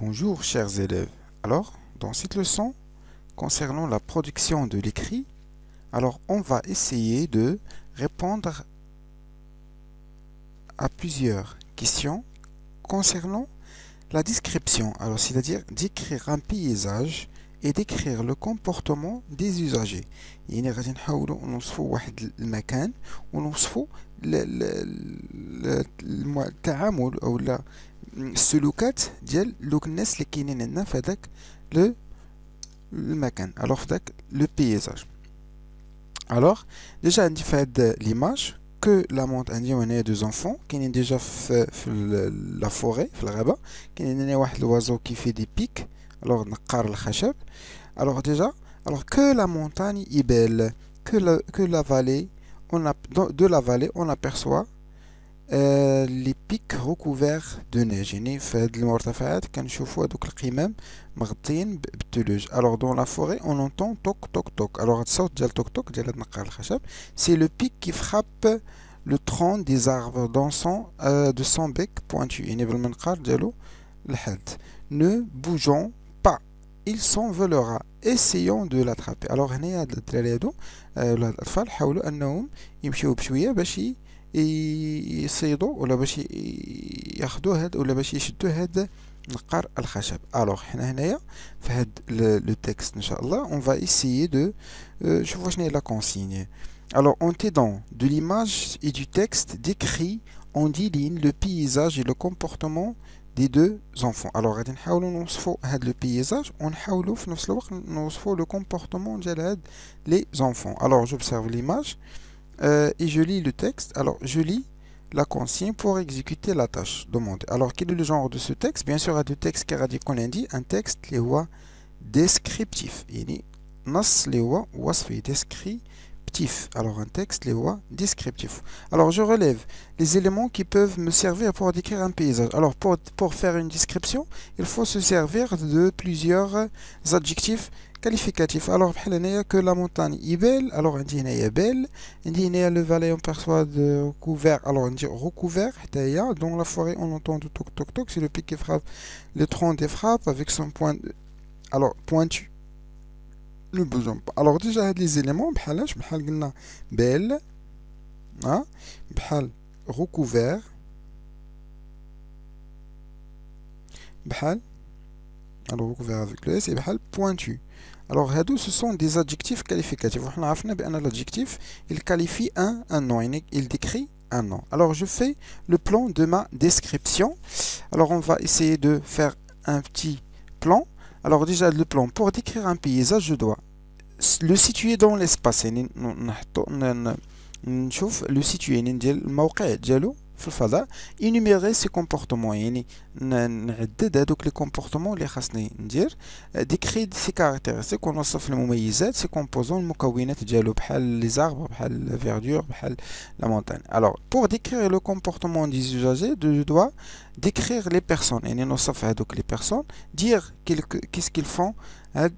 Bonjour chers élèves. Alors, dans cette leçon, concernant la production de l'écrit, alors on va essayer de répondre à plusieurs questions concernant la description. Alors, c'est-à-dire d'écrire un paysage et d'écrire le comportement des usagers. يعني غادي نحاولوا نوصفوا واحد المكان ونوصفوا التعامل او السلوكات ديال دوك الناس اللي كاينين عندنا في هذاك المكان. الوغ في داك لو بيزاج. الوغ ديجا عندي في هاد ليماج كو لا مونت عندي هنايا دو زونفون كاينين ديجا في لا فوري في الغابه. كاينين هنا واحد لوازو كي في دي بيك الوغ نقار الخشب. الوغ ديجا alors que la montagne est belle, que la vallée, de la vallée, on aperçoit les pics recouverts de neige. يعني في هاد المرتفعات كنشوفوا هادوك القمم مغطيين بالثلوج. alors dans la forêt on entend toc toc toc. alors هاد الصوت ديال توك توك ديال هاد نقار الخشب c'est le pic qui frappe le tronc des arbres de son bec pointu. يعني بالمنقار ديالو الحاد. ne bougeons pas, il s'envolera, essayons de l'attraper. alors هنايا هاد الدراري هادو ولا الاطفال حاولوا انهم يمشيو بشويه باش يصيدوا ولا باش ياخذوا هاد ولا باش يشدوا هاد نقار الخشب. alors حنا هنايا في هاد لو تكست ان شاء الله on va essayer de شوفوا شنو هي لا consigne. alors en t'aidant de l'image et du texte décrit en 10 lignes le paysage et le comportement des deux enfants. alors غادي نحاولوا نوصفوا هاد لو بيزاج ونحاولوا في نفس الوقت نوصفوا لو كومبورتمون ديال هاد لي زونفون. alors j'observe l'image et je lis le texte. alors je lis la consigne pour exécuter la tâche demandée. alors quel est le genre de ce texte? bien sûr هاد التكست كي غادي يكون عندي un texte اللي هو descriptif يعني نص اللي هو وصفي descriptif. alors un texte اللي هو descriptif. alors je relève les éléments qui peuvent me servir pour décrire un paysage. alors pour faire une description il faut se servir de plusieurs adjectifs qualificatifs. alors بحال هنايا que la montagne est belle. alors عندي هنايا belle. عندي هنايا le vallée on perçoit de recouvert. alors عندي recouvert حتى هي. dans la forêt on entend du toc toc toc. c'est le pic qui frappe le tronc des frappes avec son point alors pointu. ne bougeons pas. alors déjà هاد les éléments بحالاش بحال قلنا belle بحال recouvert بحال alors recouvert avec le S et بحال pointu. alors هادو ce sont des adjectifs qualificatifs. وحنا عرفنا بأن l'adjectif il qualifie un nom يعني il décrit un nom. alors je fais le plan de ma description. alors on va essayer de faire un petit plan. alors déjà le plan pour décrire un paysage je dois le situer dans l'espace يعني نشوف le situer يعني ندير الموقع ديالو في الفضاء. énumérer ses comportements يعني نعدد هذوك لي كومبورتمون اللي خاصني ندير. décrire ses caractéristiques ونوصف المميزات سي كومبوزون المكونات ديالو بحال لي زاربر بحال فيردور بحال لا مونتاgne. alors pour décrire le comportement des usagers je dois décrire les personnes يعني نوصف هذوك les personnes dire qu'est-ce qu'ils font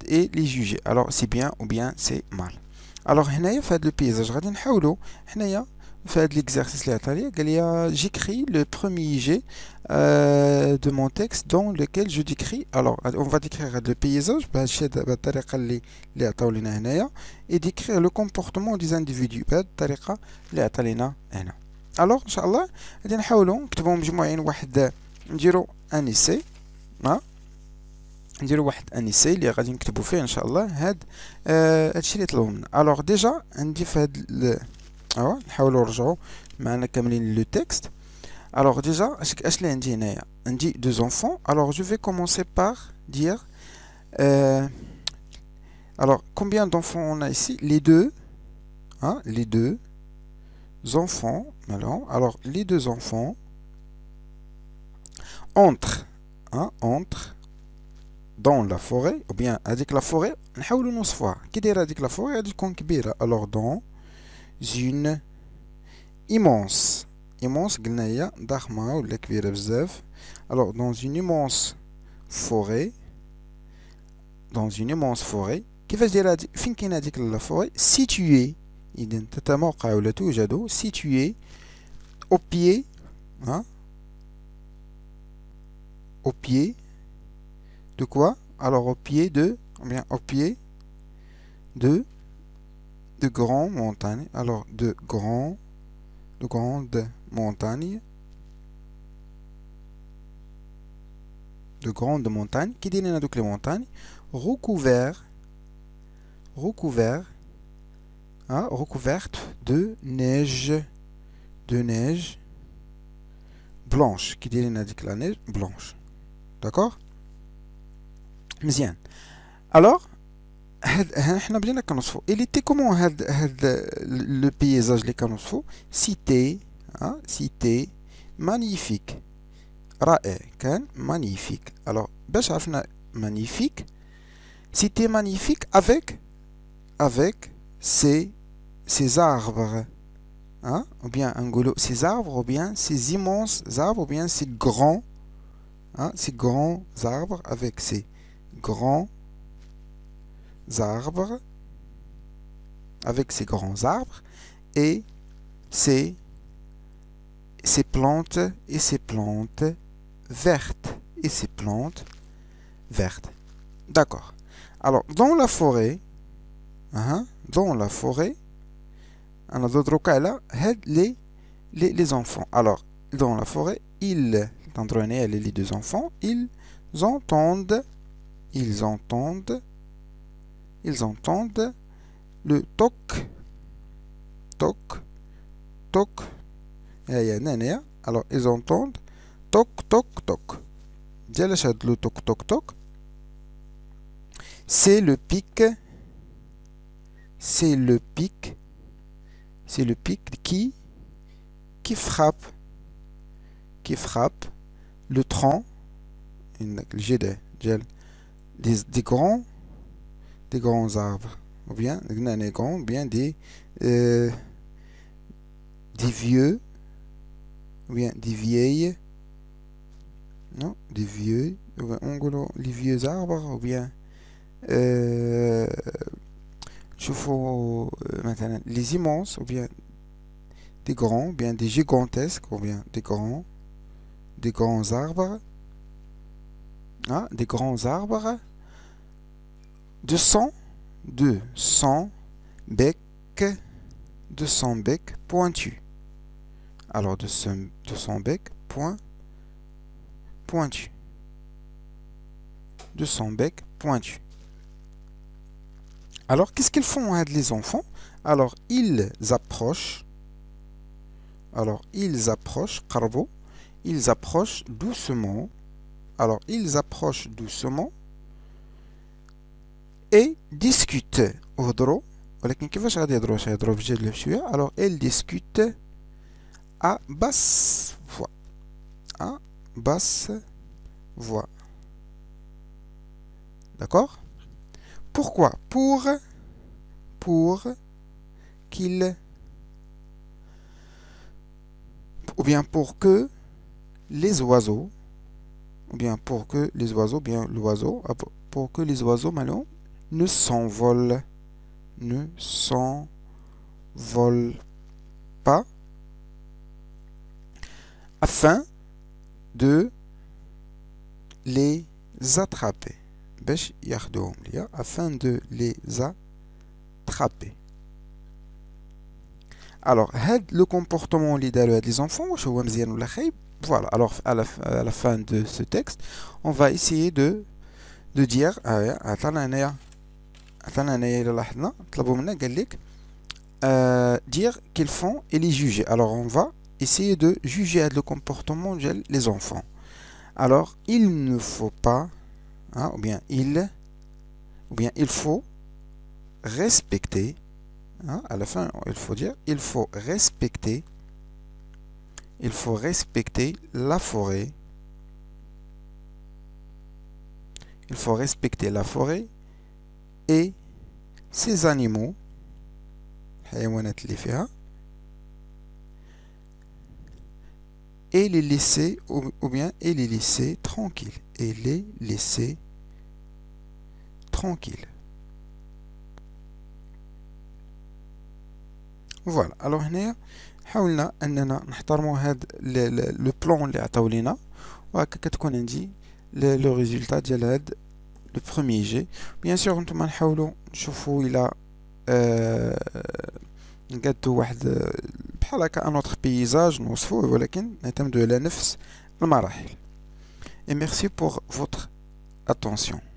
et les juger. alors c'est bien ou bien c'est mal. alors هنايا في هذا البيزاج غادي نحاولوا حنايا في هذا l'exercice اللي عطاني قال لي j'écris le premier jet de mon texte dans lequel je décris. alors on va décrire هذا البيزاج بهذه الطريقه اللي عطاو لنا هنايا et décrire le comportement des individus بهذه الطريقه اللي عطا لنا هنا. alors ان شاء الله غادي نحاولوا نكتبوا مجموعين واحد نديروا ان ايسي نديروا واحد ان ايسي اللي غادي نكتبوا فيه ان شاء الله هادشي اللي طلبوا منا. alors déjà عندي في هاد نحاولوا نرجعوا معنا كاملين لو تكست. alors déjà اش اللي عندي هنايا عندي deux enfants. alors je vais commencer par dire alors combien d'enfants on a ici? les deux enfants. alors les deux enfants entrent dans la forêt ou bien هذيك la forêt نحاولوا نوصفوها كي دايره هذيك la forêt غادي تكون كبيره. alors dans une immense قلنا هي ضخمة ولا كبيرة بزاف. alors dans une immense forêt كيفاش دايرة فين كاينة هذيك لا forêt située إذا تتموقع ولا توجد située au pied de quoi? Alors au pied de, ou bien au pied de grandes montagnes. Alors de grandes montagnes. De grandes montagnes. Qui dit donc les montagnes? Recouvertes, recouvertes de neige blanche. Qui dit la neige blanche. D'accord? مزيان. Alors, احنا بدينا كنوصفو. Il était comment le paysage اللي كنوصفو؟ Cité, cité magnifique. رائع كان magnifique. Alors, باش عرفنا magnifique, cité magnifique avec ces arbres. Ou bien ces arbres, ou bien ces immenses arbres, ou bien ces grands arbres avec ces grands arbres, avec ces grands arbres et ces plantes vertes D'accord. Alors dans la forêt, on a d'autres cas là, les enfants. Alors dans la forêt, les deux enfants, ils entendent le toc. Alors ils entendent toc. Le toc. C'est le pic qui frappe le tronc des grands arbres, ou bien des vieux, ou bien des vieilles, non, des vieux, les vieux arbres, ou bien maintenant les immenses, ou bien des grands, ou bien des gigantesques, ou bien des grands arbres, des grands arbres de 100 becs pointus. Alors de 100 becs pointus. 200 becs pointus. Alors, qu'est-ce qu'ils font, les enfants? Alors, ils approchent. Carbo. Ils approchent doucement. Alors, ils approchent doucement et discutent. Alors, ils discutent à basse voix. D'accord? Pourquoi? Pour qu'il, ou bien pour que les oiseaux, bien l'oiseau, pour que les oiseaux maintenant ne s'envolent pas, afin de les attraper. Afin de les attraper. Alors, le comportement des enfants, voilà. Alors, à la fin de ce texte, on va essayer de dire, dire qu'ils font et les juger. Alors, on va essayer de juger le comportement des enfants. Alors, il ne faut pas, ou bien il faut respecter, à la fin il faut dire il faut respecter la forêt, et ses animaux, et les laisser, ou bien et les laisser tranquilles, Voilà. Alors هنا حاولنا اننا نحترموا هذا لو بلان اللي عطاو لينا، وهكا كتكون عندي لو ريزولتا ديال هاد le premier jet. Bien sûr نتوما نحاولوا نشوفوا إلى نقادو واحد بحال هكا ان autre paysage نوصفوه ولكن نعتمدوا على نفس المراحل. Et merci pour votre attention.